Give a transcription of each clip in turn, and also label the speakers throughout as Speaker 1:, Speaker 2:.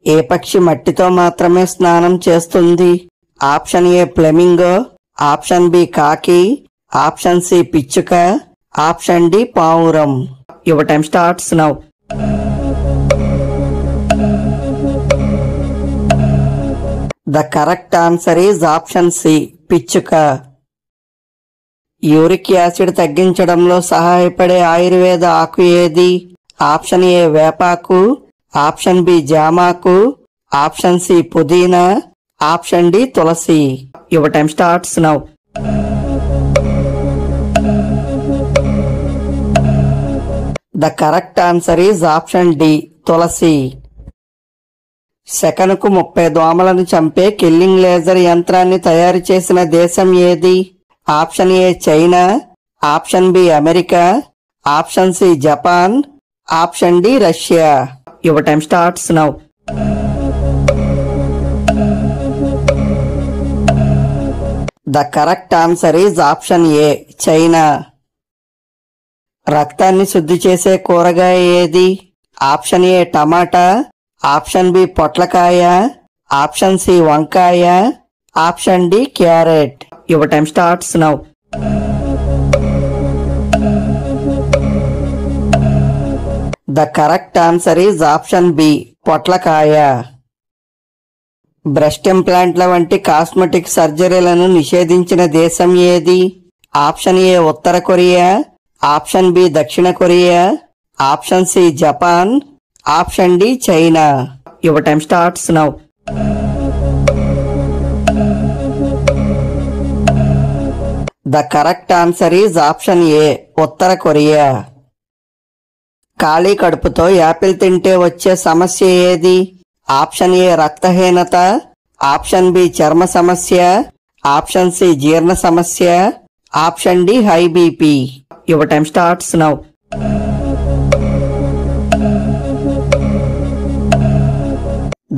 Speaker 1: ఏ పక్షి మట్టితో మాత్రమే స్నానం చేస్తుంది? Option A flamingo, option B కాకి, ఆప్షన్ సి పిచ్చుక, ఆప్షన్ డి పావురం. Your time starts now. The correct answer is option C పిచ్చుక. యూరిక్ యాసిడ్ తగ్గించడంలో సహాయపడే ఆయుర్వేద ఆకు ఏది? ఆప్షన్ ఏ వేపాకు, ఆప్షన్ బి జామాకు, ఆప్షన్ సి పుదీనా, ఆప్షన్ డి తులసి. Your time starts now. The correct answer is option D తులసి. సెకనుకు 30 దోమలను చంపే కిల్లింగ్ లేజర్ యంత్రాన్ని తయారు చేసిన దేశం ఏది? Option A China, option B America, option C Japan, option D Russia. Your time starts now. The correct answer is option A China. రక్తాన్ని శుద్ధి చేసే కూరగాయ ఏది? Option A tomato, option B పొట్లకాయ, ఆప్షన్ సి వంకాయ, option D carrot. Your time starts now. The correct answer is option B పొట్లకాయ. Breast ఇంప్లాంట్ల వంటి కాస్మెటిక్ సర్జరీలను నిషేధించిన దేశం ఏది? ఆప్షన్ ఏ ఉత్తర కొరియా, ఆప్షన్ బి దక్షిణ Korea, option C Japan, option D China. Your time starts now. The correct answer is option A ఉత్తర కొరియా. ఖాళీ కడుపుతో యాపిల్ తింటే వచ్చే సమస్య ఏది? ఆప్షన్ ఏ రక్తహీనత, ఆప్షన్ బి చర్మ సమస్య, ఆప్షన్ సి జీర్ణ సమస్య, option D high BP. Your time starts now.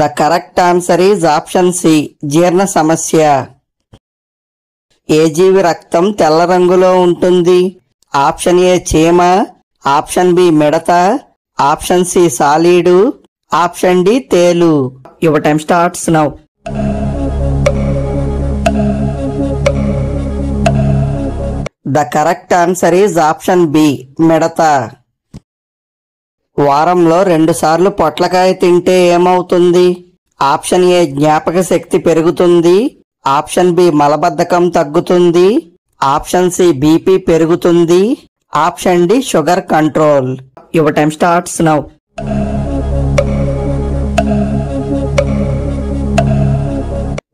Speaker 1: The correct answer is option C జీర్ణ సమస్య. ఏ జీవి రక్తం తెల్ల రంగులో ఉంటుంది? ఆప్షన్ ఏ చీమ, ఆప్షన్ బి మిడత, ఆప్షన్ సి సాలీడు, ఆప్షన్ డి తేలు. Your time starts now. The correct answer is option B మిడత. వారంలో 2 సార్లు పొట్లకాయ తింటే ఏమవుతుంది? ఆప్షన్ ఏ జ్ఞాపక శక్తి పెరుగుతుంది, ఆప్షన్ బి మలబద్ధకం తగ్గుతుంది, ఆప్షన్ సి బీపీ పెరుగుతుంది, option D sugar control. Your time starts now.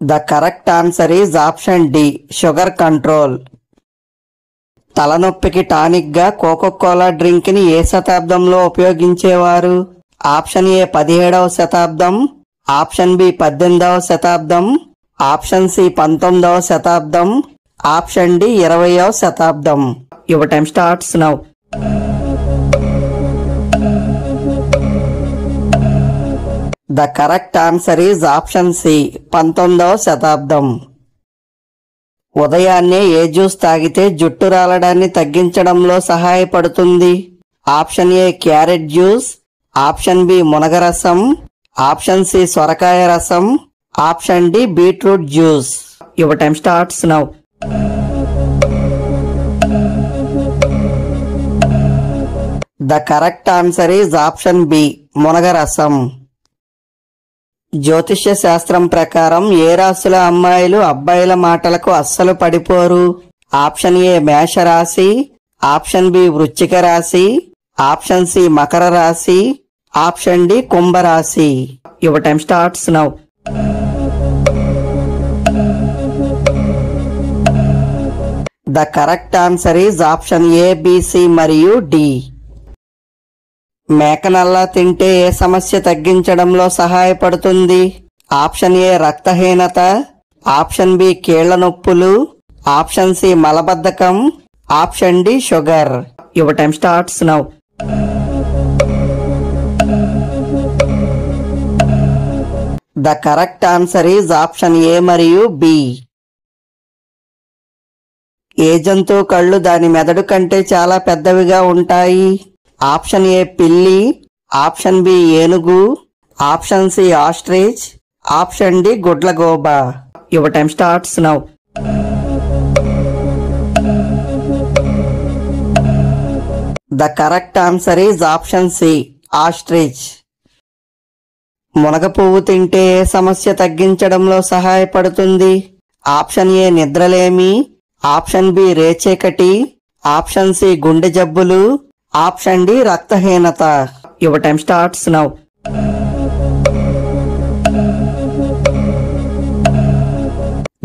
Speaker 1: The correct answer is option D sugar control. తలనొప్పికి టానిక్ గా కోకోకోలా డ్రింక్ ని ఏ శతాబ్దంలో ఉపయోగించేవారు? ఆప్షన్ ఏ 17వ శతాబ్దం, ఆప్షన్ బి 18వ శతాబ్దం, ఆప్షన్ సి 19వ శతాబ్దం, ఆప్షన్ డి 20వ శతాబ్దం. Your time starts now. The correct answer is option C 19వ శతాబ్దం. ఉదయాన్నే ఏ జ్యూస్ తాగితే జుట్టు రాలడాన్ని తగ్గించడంలో సహాయపడుతుంది? Option A carrot juice, option B మునగరసం, ఆప్షన్ సి సొరకాయ రసం, option D beetroot juice. Your time starts now. The correct answer is option B మునగరసం. జ్యోతిష్య శాస్త్రం ప్రకారం ఏ రాశుల అమ్మాయిలు అబ్బాయిల మాటలకు అస్సలు పడిపోరు? ఆప్షన్ ఏ మేషరాశి, ఆప్షన్ బి వృశ్చిక రాశి, ఆప్షన్ సి మకర రాశి, ఆప్షన్ డి కుంభరాశి. Your time starts now. The correct answer is option A, B, C మరియు డి. మేకనల్లా తింటే ఏ సమస్య తగ్గించడంలో సహాయపడుతుంది? ఆప్షన్ ఏ రక్తహీనత, ఆప్షన్ బి కీళ్ల నొప్పులు, ఆప్షన్ సి మలబద్ధకం, option D sugar. Your time starts now. The correct answer is option A మరియు బి. ఏ జంతువు కళ్ళు దాని మెదడు కంటే చాలా పెద్దవిగా ఉంటాయి? ఆప్షన్ ఏ పిల్లి, ఆప్షన్ బి ఏనుగు, option C ostrich, option D గుడ్లగూబ. Your time starts now. The correct answer is option C ostrich. మునగ పువ్వు తింటే ఏ సమస్య తగ్గించడంలో సహాయపడుతుంది? ఆప్షన్ ఏ నిద్రలేమి, ఆప్షన్ బి రేచీకటి, ఆప్షన్ సి గుండె జబ్బులు, ఆప్షన్ డి రక్తహీనత. Your time starts now.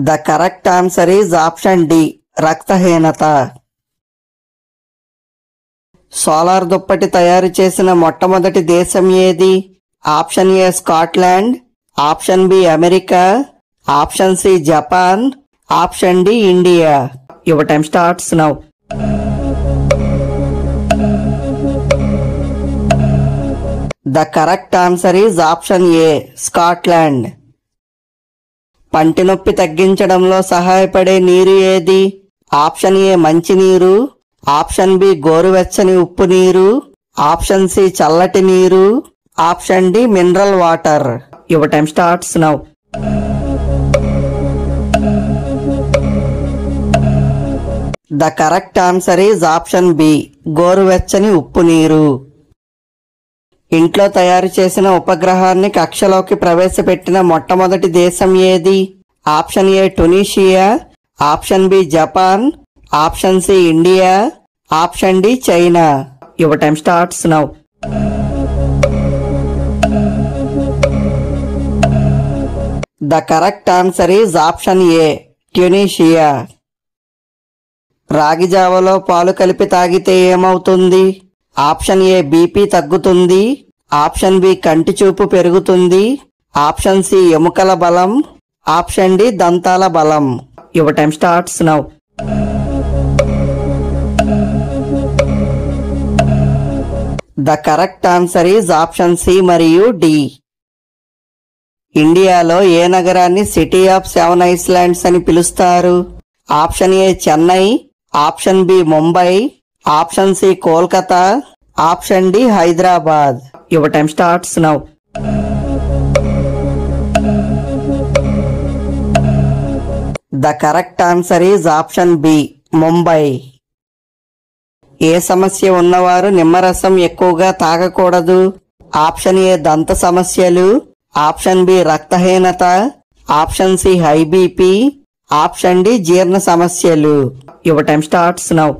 Speaker 1: The correct answer is option D రక్తహీనత. సోలార్ దుప్పటి తయారు చేసిన మొట్టమొదటి దేశం ఏది? Option A Scotland, option B America, option C Japan, option D India. Your time starts now. The correct answer is option A Scotland. పంటి నొప్పి తగ్గించడంలో సహాయపడే నీరు ఏది? ఆప్షన్ ఏ మంచినీరు, ఆప్షన్ బి గోరువెచ్చని ఉప్పు నీరు, ఆప్షన్ సి చల్లటి నీరు, option D mineral water. Your time starts now. The correct answer is option B గోరువెచ్చని ఉప్పు నీరు. ఇంట్లో తయారు చేసిన ఉపగ్రహాన్ని కక్షలోకి ప్రవేశపెట్టిన మొట్టమొదటి దేశం ఏది? Option A Tunisia, option B Japan, option C India, option D China. Your time starts now. The correct answer is option A Tunisia. రాగి జావలో పాలు కలిపి తాగితే ఏమవుతుంది? ఆప్షన్ ఏ బీపీ తగ్గుతుంది, ఆప్షన్ బి కంటి చూపు పెరుగుతుంది, ఆప్షన్ సి ఎముకల బలం, ఆప్షన్ డి దంతాల బలం. Your time starts now. The correct answer is option C మరియు డి. ఇండియాలో ఏ నగరాన్ని సిటీ ఆఫ్ 7 ఐలాండ్స్ అని పిలుస్తారు? Option A Chennai, option B Mumbai, option C Kolkata, option D Hyderabad. Your time starts now. The correct answer is option B Mumbai. ఏ సమస్య ఉన్నవారు నిమ్మరసం ఎక్కువగా తాగకూడదు? ఆప్షన్ ఏ దంత సమస్యలు, ఆప్షన్ బి రక్తహీనత, option C high BP, option D జీర్ణ సమస్యలు. Your time starts now.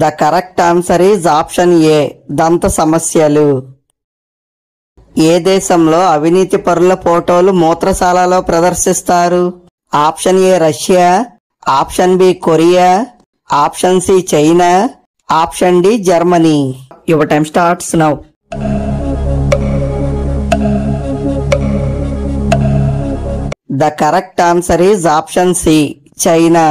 Speaker 1: The correct answer is option A దంత సమస్యలు. ఏ దేశంలో అవినీతి పరుల ఫోటోలు మూత్రశాలలో ప్రదర్శిస్తారు? Option A Russia, option B Korea, option C China, option D Germany. Your time starts now. The correct answer is option C China.